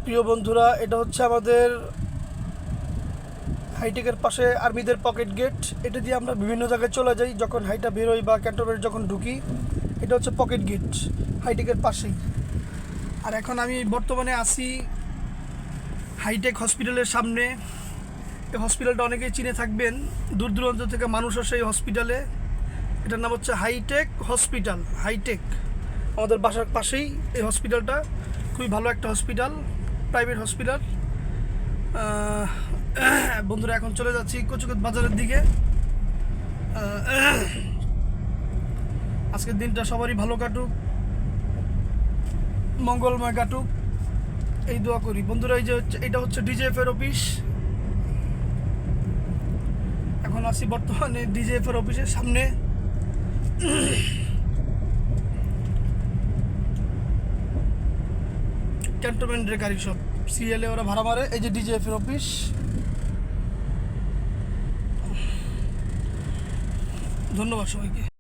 প্রিয় বন্ধুরা, এটা হচ্ছে আমাদের হাইটেকের পাশে আর্মিদের পকেট গেট। এটা দিয়ে আমরা বিভিন্ন জায়গায় চলে যাই যখন হাইটা বেরোই বা ক্যান্টনমেন্ট যখন ঢুকি। এটা হচ্ছে পকেট গেট হাইটেকের পাশেই। আর এখন আমি বর্তমানে আছি হাইটেক হসপিটালের সামনে। এই হসপিটালটা অনেকেই চিনে থাকবেন, দূর দূরান্ত থেকে মানুষ আসে এই হসপিটালে। এটার নাম হচ্ছে হাইটেক হসপিটাল। হাইটেক আমাদের বাসার পাশেই এই হসপিটালটা। খুবই ভালো একটা হসপিটাল, প্রাইভেট হসপিটাল। বন্ধুরা, এখন চলে যাচ্ছি কচুকত বাজারের দিকে। আজকের দিনটা সবারই ভালো কাটুক, মঙ্গলময় কাটুক, এই দোয়া করি। বন্ধুরা, এই যে এটা হচ্ছে ডিজিএফ এর অফিস। এখন আছি বর্তমানে ডিজিএফ এর অফিসের সামনে। ক্যান্টনমেন্টের গাড়ি সব সিএলএ ওরা ভাড়া মারে। এই যে ডিজিএফ এর অফিস। ধন্যবাদ সবাইকে।